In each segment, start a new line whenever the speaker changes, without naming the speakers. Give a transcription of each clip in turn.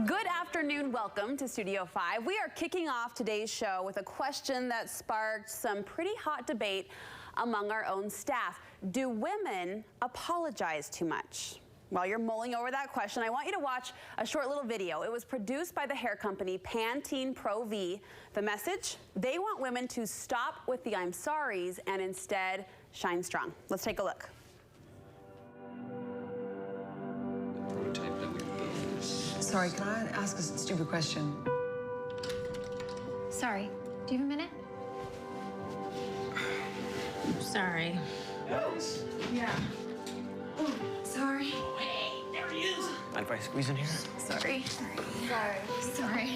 Good afternoon, welcome to Studio 5. We are kicking off today's show with a question that sparked some pretty hot debate among our own staff. Do women apologize too much? While you're mulling over that question, I want you to watch a short little video. It was produced by the hair company Pantene Pro V. The message? They want women to stop with the I'm sorries and instead shine strong. Let's take a look.
Sorry, can I ask a stupid question?
Sorry, do you have a minute? Sorry.
Yes.
Yeah. Oh, sorry.
Oh, hey, there he is. Mind if I squeeze in here?
Sorry. Sorry. Sorry.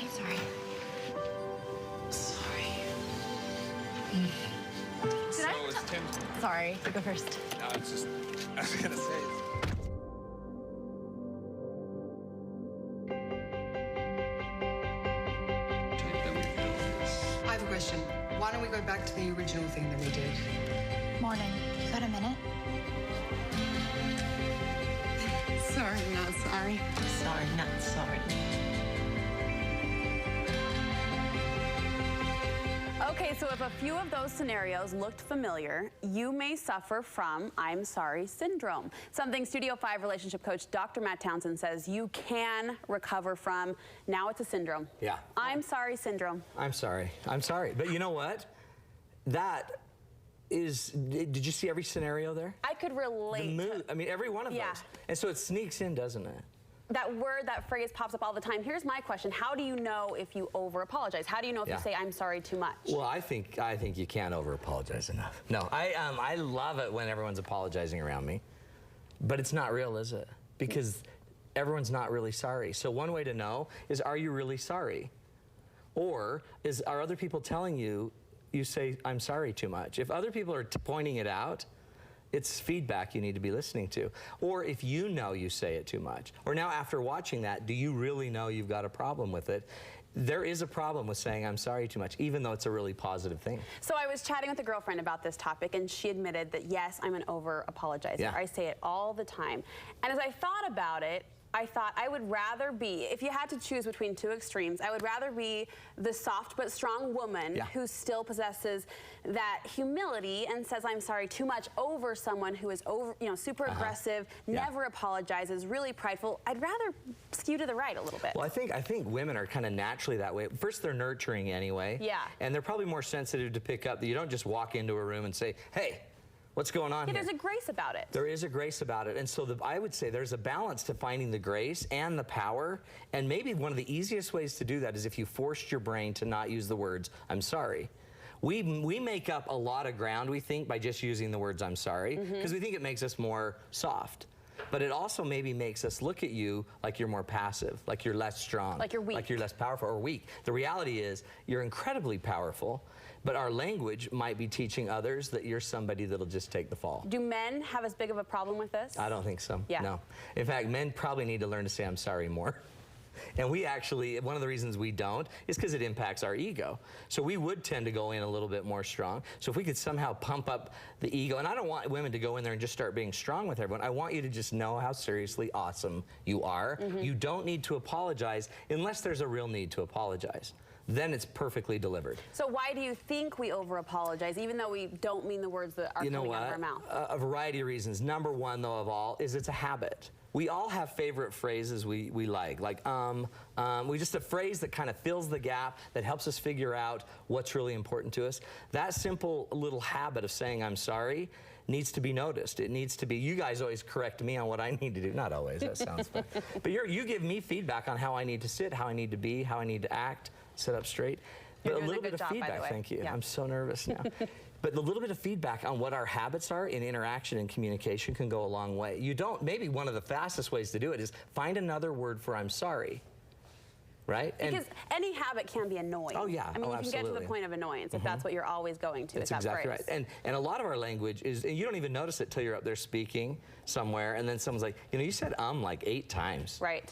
Did I?
It's Tim.
Sorry, you go first.
No, it's just, I was gonna say.
I have a question. Why don't we go back to the original thing that we did?
Morning. Got a minute?
Sorry, not sorry.
Sorry, not sorry.
Okay, so if a few of those scenarios looked familiar, you may suffer from I'm sorry syndrome. Something Studio 5 relationship coach Dr. Matt Townsend says you can recover from. Now it's a syndrome.
Yeah.
I'm sorry syndrome.
I'm sorry. But you know what? That is, did you see every scenario there?
I could relate.
I mean, every one of those. And so it sneaks in, doesn't it?
That word, that phrase pops up all the time. Here's my question. How do you know if you over-apologize? How do you know if you say I'm sorry too much?
Well, I think you can't over-apologize enough. No, I love it when everyone's apologizing around me, but it's not real, is it? Because everyone's not really sorry. So one way to know is, are you really sorry? Or are other people telling you, you say I'm sorry too much? If other people are pointing it out, it's feedback you need to be listening to. Or if you know you say it too much. Or now after watching that, do you really know you've got a problem with it? There is a problem with saying I'm sorry too much, even though it's a really positive thing.
So I was chatting with a girlfriend about this topic, and she admitted that yes, I'm an over-apologizer.
Yeah.
I say it all the time. And as I thought about it, I thought I would rather be, if you had to choose between two extremes, I would rather be the soft but strong woman who still possesses that humility and says I'm sorry too much over someone who is super aggressive, never apologizes, really prideful. I'd rather skew to the right a little bit.
Well, I think women are kind of naturally that way. First, they're nurturing anyway. Yeah. And they're probably more sensitive to pick up that you don't just walk into a room and say, hey, what's going on here?
There's a grace about it.
There is a grace about it. And so I would say there's a balance to finding the grace and the power. And maybe one of the easiest ways to do that is if you forced your brain to not use the words, I'm sorry. We make up a lot of ground, we think, by just using the words I'm sorry, because we think it makes us more soft. But it also maybe makes us look at you like you're more passive, like you're less strong.
Like you're weak.
Like you're less powerful or weak. The reality is you're incredibly powerful, but our language might be teaching others that you're somebody that'll just take the fall.
Do men have as big of a problem with this?
I don't think so,
Yeah.
no. In fact, men probably need to learn to say I'm sorry more. And we actually, one of the reasons we don't is because it impacts our ego. So we would tend to go in a little bit more strong. So if we could somehow pump up the ego, and I don't want women to go in there and just start being strong with everyone. I want you to just know how seriously awesome you are. You don't need to apologize unless there's a real need to apologize. Then it's perfectly delivered.
So why do you think we over-apologize, even though we don't mean the words that are coming out of our mouth?
A variety of reasons. Number one, though, of all, is it's a habit. We all have favorite phrases we like we just a phrase that kind of fills the gap, that helps us figure out what's really important to us. That simple little habit of saying I'm sorry needs to be noticed. It needs to be, you guys always correct me on what I need to do. Not always, that sounds fun. But you give me feedback on how I need to sit, how I need to be, how I need to act, sit up straight.
You're
But
doing
a little
a good
bit of
job, by the
feedback,
way.
thank you.
Yeah.
I'm so nervous now. But a little bit of feedback on what our habits are in interaction and communication can go a long way. Maybe one of the fastest ways to do it is find another word for I'm sorry. Right?
Because any habit can be annoying.
Oh, yeah.
I mean, you can get to
absolutely.
the point of annoyance if that's what you're always going to.
That's
is that
exactly
phrase.
right. And a lot of our language is, and you don't even notice it till you're up there speaking somewhere, and then someone's like, you said like 8 times.
Right.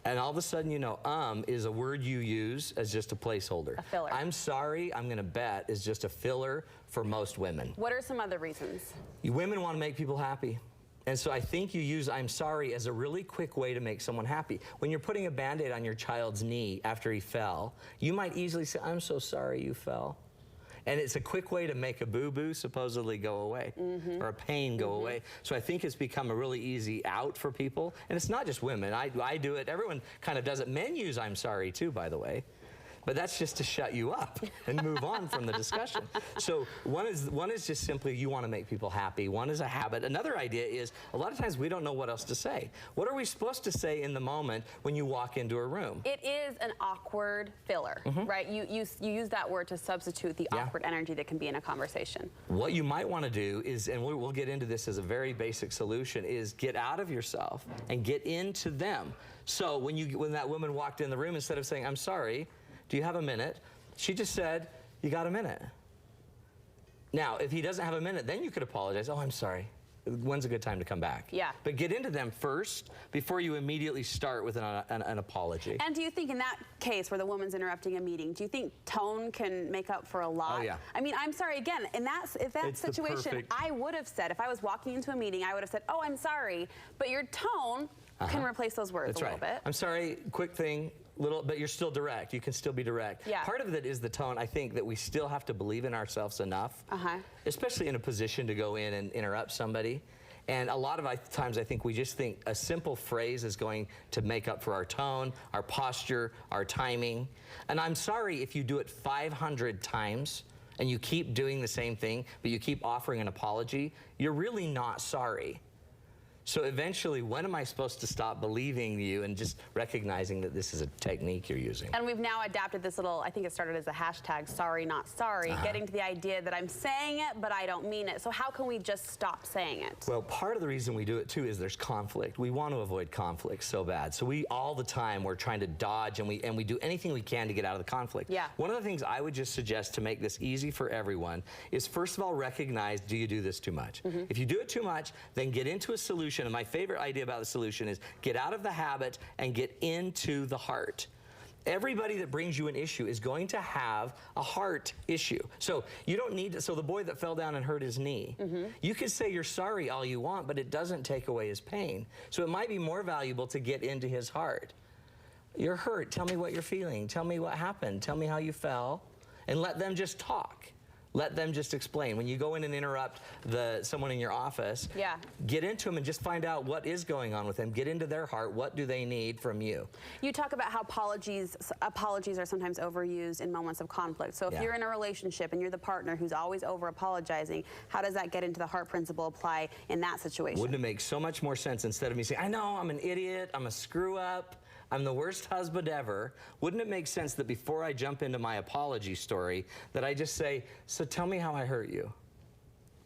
And all of a sudden, is a word you use as just a placeholder.
A filler.
I'm sorry, I'm going to bet, is just a filler for most women.
What are some other reasons?
Women want to make people happy. And so I think you use I'm sorry as a really quick way to make someone happy. When you're putting a Band-Aid on your child's knee after he fell, you might easily say, I'm so sorry you fell. And it's a quick way to make a boo-boo supposedly go away, or a pain go away. So I think it's become a really easy out for people. And it's not just women. I do it. Everyone kind of does it. Men use I'm sorry too, by the way. But that's just to shut you up and move on from the discussion. So one is just simply you want to make people happy. One is a habit. Another idea is a lot of times we don't know what else to say. What are we supposed to say in the moment when you walk into a room?
It is an awkward filler, right? You use that word to substitute the awkward energy that can be in a conversation.
What you might want to do is, and we'll get into this as a very basic solution, is get out of yourself and get into them. So when that woman walked in the room, instead of saying, I'm sorry, do you have a minute? She just said, you got a minute. Now, if he doesn't have a minute, then you could apologize. Oh, I'm sorry. When's a good time to come back?
Yeah.
But get into them first before you immediately start with an apology.
And do you think in that case where the woman's interrupting a meeting, do you think tone can make up for a lot?
Oh, yeah.
I mean, I'm sorry, again, if that
It's the
situation,
perfect-
I would have said, if I was walking into a meeting, I would have said, oh, I'm sorry. But your tone can replace those words
That's
a little bit.
I'm sorry, quick thing, but you're still direct. You can still be direct.
Yeah.
Part of it is the tone. I think that we still have to believe in ourselves enough, especially in a position to go in and interrupt somebody. And a lot of times I think we just think a simple phrase is going to make up for our tone, our posture, our timing. And I'm sorry if you do it 500 times and you keep doing the same thing, but you keep offering an apology, you're really not sorry. So eventually, when am I supposed to stop believing you and just recognizing that this is a technique you're using?
And we've now adapted this little, I think it started as a hashtag, sorry not sorry, getting to the idea that I'm saying it, but I don't mean it. So how can we just stop saying it?
Well, part of the reason we do it too is there's conflict. We want to avoid conflict so bad. So all the time we're trying to dodge and we do anything we can to get out of the conflict.
Yeah.
One of the things I would just suggest to make this easy for everyone is first of all recognize, do you do this too much? If you do it too much, then get into a solution. And my favorite idea about the solution is get out of the habit and get into the heart. Everybody that brings you an issue is going to have a heart issue. So you don't need to, so the boy that fell down and hurt his knee, you can say you're sorry all you want, but it doesn't take away his pain. So it might be more valuable to get into his heart. You're hurt. Tell me what you're feeling. Tell me what happened. Tell me how you fell. And let them just talk. Let them just explain. When you go in and interrupt someone in your office, get into them and just find out what is going on with them. Get into their heart. What do they need from you?
You talk about how apologies are sometimes overused in moments of conflict. So if you're in a relationship and you're the partner who's always over apologizing, how does that get into the heart principle apply in that situation?
Wouldn't it make so much more sense instead of me saying, I know, I'm an idiot, I'm a screw up, I'm the worst husband ever. Wouldn't it make sense that before I jump into my apology story, that I just say, so tell me how I hurt you.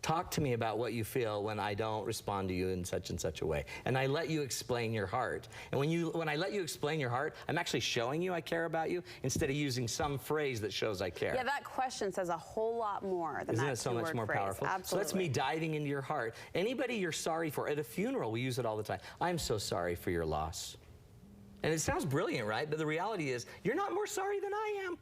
Talk to me about what you feel when I don't respond to you in such and such a way. And I let you explain your heart. And when I let you explain your heart, I'm actually showing you I care about you instead of using some phrase that shows I care.
Yeah, that question says a whole lot more than
Isn't
that
it so much more
phrase.
powerful?
Absolutely.
So that's me diving into your heart. Anybody you're sorry for, at a funeral, we use it all the time. I'm so sorry for your loss. And it sounds brilliant, right? But the reality is, you're not more sorry than I am.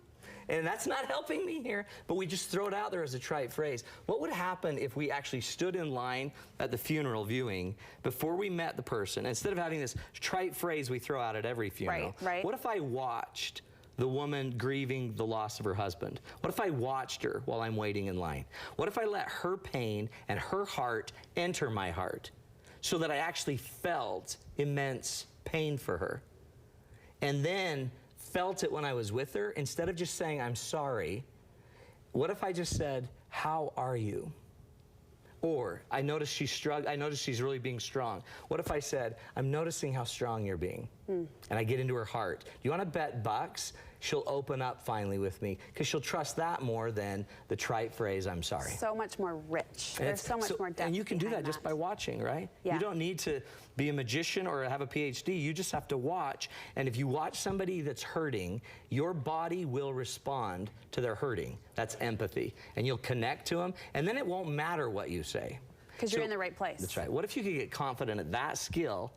And that's not helping me here. But we just throw it out there as a trite phrase. What would happen if we actually stood in line at the funeral viewing before we met the person? Instead of having this trite phrase we throw out at every funeral.
Right.
What if I watched the woman grieving the loss of her husband? What if I watched her while I'm waiting in line? What if I let her pain and her heart enter my heart so that I actually felt immense pain for her? And then felt it when I was with her, instead of just saying, I'm sorry, what if I just said, how are you? Or, I noticed she's really being strong. What if I said, I'm noticing how strong you're being? And I get into her heart. Do you want to bet bucks she'll open up finally with me? Because she'll trust that more than the trite phrase, I'm sorry.
So much more rich. There's so much more depth.
And you can do that
behind
just by watching, right?
Yeah.
You don't need to be a magician or have a PhD. You just have to watch. And if you watch somebody that's hurting, your body will respond to their hurting. That's empathy. And you'll connect to them. And then it won't matter what you say.
Because you're in the right place.
That's right. What if you could get confident at that skill?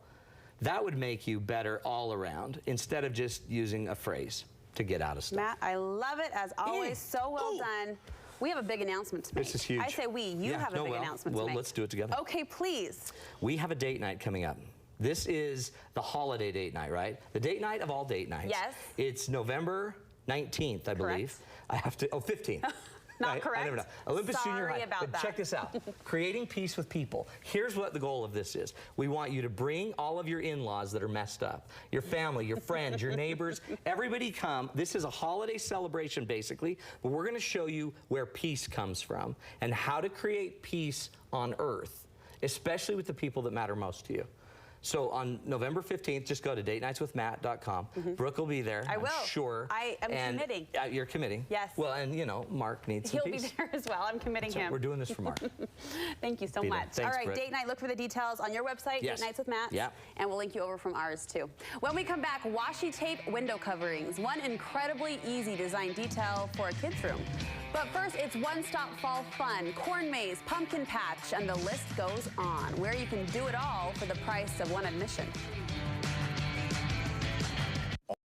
That would make you better all around instead of just using a phrase to get out of stuff.
Matt, I love it as always. So well done. We have a big announcement to make.
This is huge.
I say we. You have a big announcement to make.
Well, let's do it together.
Okay, please.
We have a date night coming up. This is the holiday date night, right? The date night of all date nights.
Yes.
It's November 19th, I believe. I have to, 15th.
Not correct.
I never know. Olympus Junior High.
Sorry about
But
that.
check this out. Creating peace with people. Here's what the goal of this is. We want you to bring all of your in-laws that are messed up. Your family, your friends, your neighbors. Everybody come. This is a holiday celebration, basically. But we're going to show you where peace comes from and how to create peace on Earth, especially with the people that matter most to you. So on November 15th, just go to datenightswithmatt.com. Brooke will be there.
I will.
I'm sure.
I am committing.
You're committing?
Yes.
Well, and you know, Mark needs some
He'll
peace.
be there as well. I'm committing him.
We're doing this for Mark.
Thank you so
Be there.
much.
Thanks,
All right,
Brooke.
date night. Look for the details on your website,
Yes.
Date Nights with Matt.
Yeah.
And we'll link you over from ours too. When we come back, washi tape window coverings. One incredibly easy design detail for a kid's room. But first, it's one-stop fall fun, corn maze, pumpkin patch, and the list goes on, where you can do it all for the price of one admission.